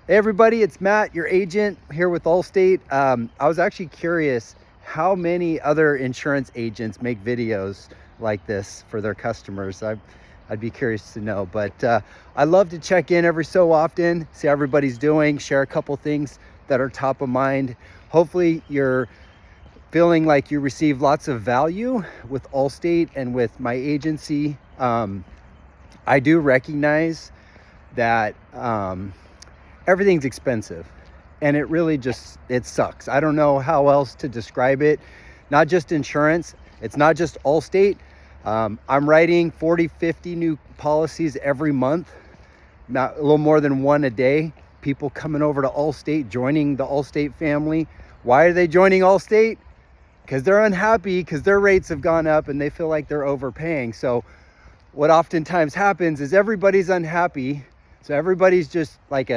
Hey everybody, it's Matt, your agent here with Allstate. I was actually curious how many other insurance agents make videos like this for their customers. I'd be curious to know, but I love to check in every so often, see how everybody's doing, share a couple things that are top of mind. Hopefully you're feeling like you receive lots of value with Allstate and with my agency. I do recognize that everything's expensive, and it really it sucks. I don't know how else to describe it. Not just insurance, it's not just Allstate. I'm writing 40-50 new policies every month, not a little more than one a day. People coming over to Allstate, joining the Allstate family. Why are they joining Allstate? Because they're unhappy, because their rates have gone up and they feel like they're overpaying. So what oftentimes happens is everybody's unhappy, so everybody's just like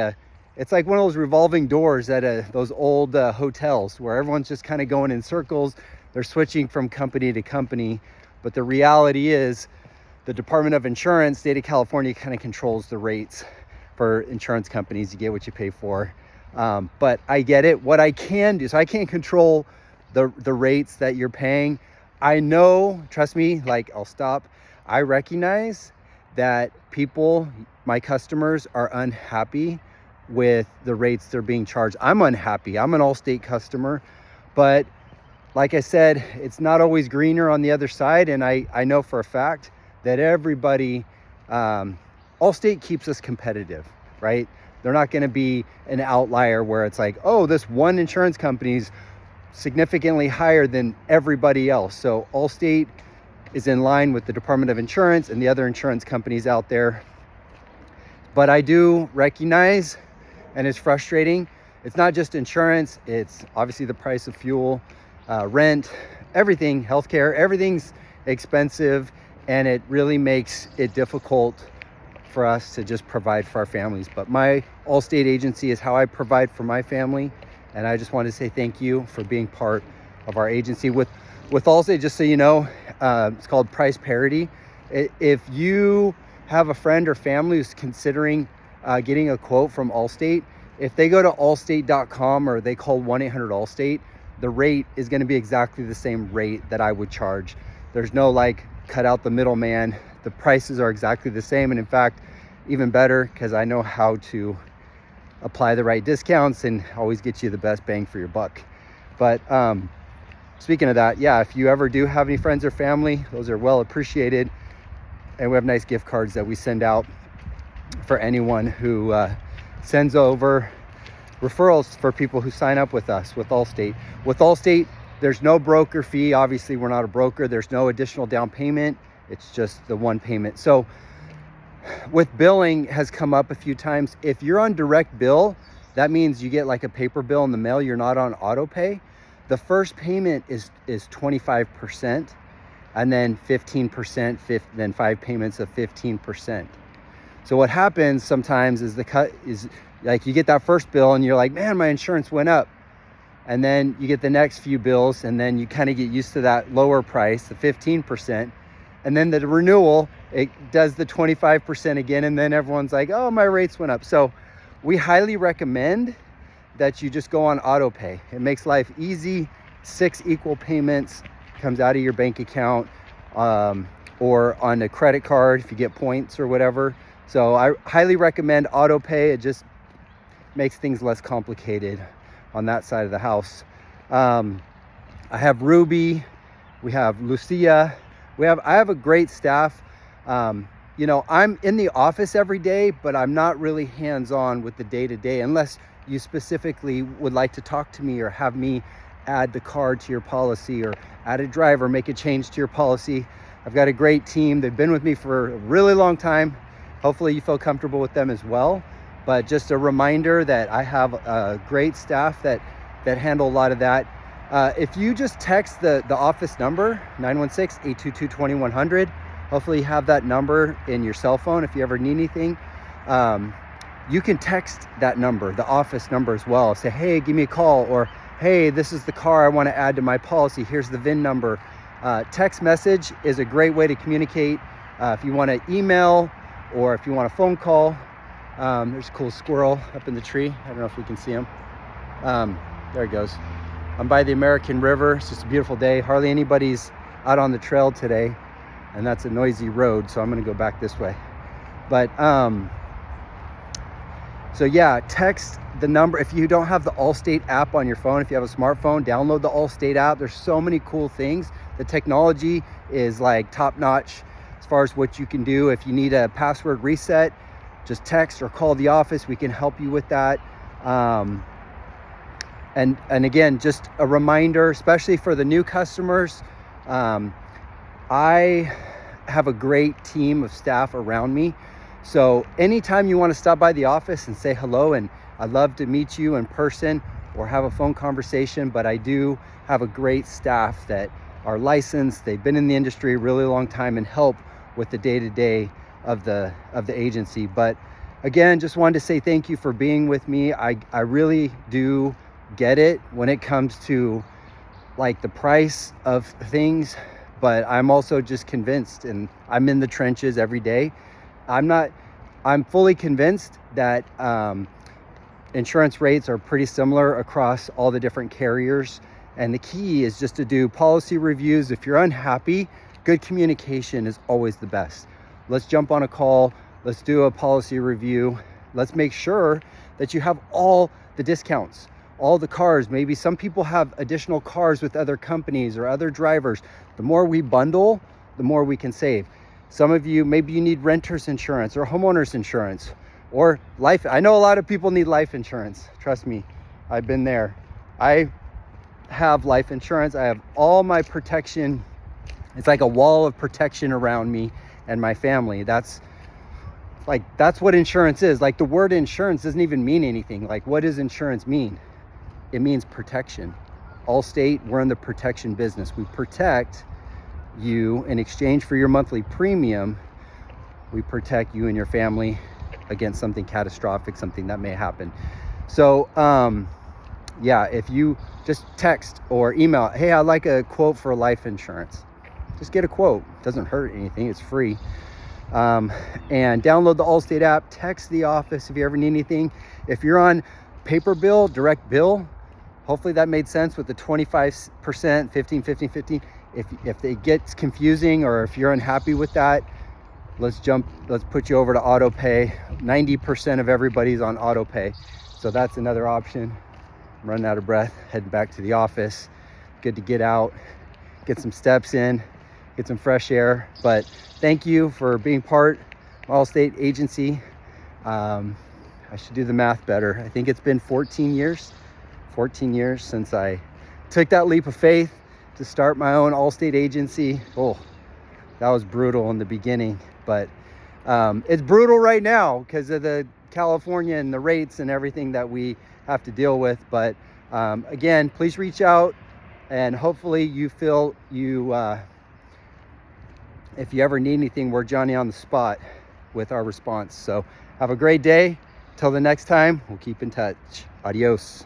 it's like one of those revolving doors at those old hotels where everyone's just kind of going in circles. They're switching from company to company. But the reality is the Department of Insurance, state of California, kind of controls the rates for insurance companies. You get what you pay for. But I get it. What I can do, so I can't control the rates that you're paying. I know, trust me, like I'll stop. I recognize that people, my customers, are unhappy with the rates they're being charged. I'm unhappy. I'm an Allstate customer, but like I said, it's not always greener on the other side. And I know for a fact that everybody, Allstate keeps us competitive, right? They're not going to be an outlier where it's like, oh, this one insurance company's significantly higher than everybody else. So Allstate is in line with the Department of Insurance and the other insurance companies out there. But I do recognize, and it's frustrating, it's not just insurance, it's obviously the price of fuel, rent, everything, healthcare, everything's expensive, and it really makes it difficult for us to just provide for our families. But my Allstate agency is how I provide for my family, and I just want to say thank you for being part of our agency. With Allstate, just so you know, it's called price parity. If you have a friend or family who's considering getting a quote from Allstate, if they go to allstate.com or they call 1-800-ALLSTATE, the rate is going to be exactly the same rate that I would charge. There's no like cut out the middleman. The prices are exactly the same, and in fact even better, because I know how to apply the right discounts and always get you the best bang for your buck. But speaking of that, yeah, if you ever do have any friends or family, those are well appreciated. And we have nice gift cards that we send out for anyone who sends over referrals for people who sign up with us with Allstate. With Allstate, there's no broker fee. Obviously, we're not a broker. There's no additional down payment. It's just the one payment. So with billing has come up a few times. If you're on direct bill, that means you get like a paper bill in the mail. You're not on auto pay. The first payment is 25%. And then 15%, then 5 payments of 15%. So what happens sometimes is the cut is like you get that first bill and you're like, man, my insurance went up. And then you get the next few bills and then you kind of get used to that lower price, the 15%. And then the renewal, it does the 25% again. And then everyone's like, oh, my rates went up. So we highly recommend that you just go on auto pay. It makes life easy. 6 equal payments comes out of your bank account or on a credit card if you get points or whatever. So I highly recommend auto pay. It just makes things less complicated on that side of the house. I have Ruby, we have Lucia, I have a great staff. You know, I'm in the office every day, but I'm not really hands-on with the day-to-day unless you specifically would like to talk to me or have me add the car to your policy or add a driver, make a change to your policy. I've got a great team. They've been with me for a really long time. Hopefully you feel comfortable with them as well. But just a reminder that I have a great staff that handle a lot of that. If you just text the office number, 916-822-2100, hopefully you have that number in your cell phone if you ever need anything. You can text that number, the office number as well. Say, hey, give me a call, or hey, this is the car I want to add to my policy. Here's the VIN number. Text message is a great way to communicate. If you want to email or if you want a phone call, There's a cool squirrel up in the tree. I don't know if we can see him. There he goes. I'm by the American River. It's just a beautiful day. Hardly anybody's out on the trail today, and that's a noisy road, so I'm gonna go back this way. But so yeah, text the number. If you don't have the Allstate app on your phone, if you have a smartphone, download the Allstate app. There's so many cool things. The technology is like top notch as far as what you can do. If you need a password reset, just text or call the office. We can help you with that. And again, just a reminder, especially for the new customers, I have a great team of staff around me. So anytime you want to stop by the office and say hello, and I'd love to meet you in person or have a phone conversation, but I do have a great staff that are licensed. They've been in the industry a really long time and help with the day-to-day of the agency. But again, just wanted to say thank you for being with me. I really do get it when it comes to like the price of things, but I'm also just convinced, and I'm in the trenches every day. I'm fully convinced that insurance rates are pretty similar across all the different carriers. And the key is just to do policy reviews. If you're unhappy, good communication is always the best. Let's jump on a call. Let's do a policy review. Let's make sure that you have all the discounts, all the cars. Maybe some people have additional cars with other companies or other drivers. The more we bundle, the more we can save. Some of you, maybe you need renter's insurance or homeowner's insurance or life. I know a lot of people need life insurance. Trust me, I've been there. I have life insurance. I have all my protection. It's like a wall of protection around me and my family. That's what insurance is. Like the word insurance doesn't even mean anything. Like, what does insurance mean? It means protection. Allstate, we're in the protection business. We protect you in exchange for your monthly premium. We protect you and your family against something catastrophic, something that may happen. So yeah, if you just text or email, hey, I'd like a quote for life insurance, just get a quote. It doesn't hurt anything, it's free. And download the Allstate app, text the office if you ever need anything. If you're on paper bill, direct bill, hopefully that made sense with the 25%, 15, 15, 15. If it gets confusing or if you're unhappy with that, let's put you over to auto pay. 90% of everybody's on auto pay. So that's another option. I'm running out of breath, heading back to the office. Good to get out, get some steps in, get some fresh air. But thank you for being part of Allstate agency. I should do the math better. I think it's been 14 years since I took that leap of faith to start my own Allstate agency. Oh, that was brutal in the beginning, but it's brutal right now because of the California and the rates and everything that we have to deal with. But again, please reach out, and hopefully you feel if you ever need anything, we're Johnny on the spot with our response. So have a great day. Till the next time, we'll keep in touch. Adios.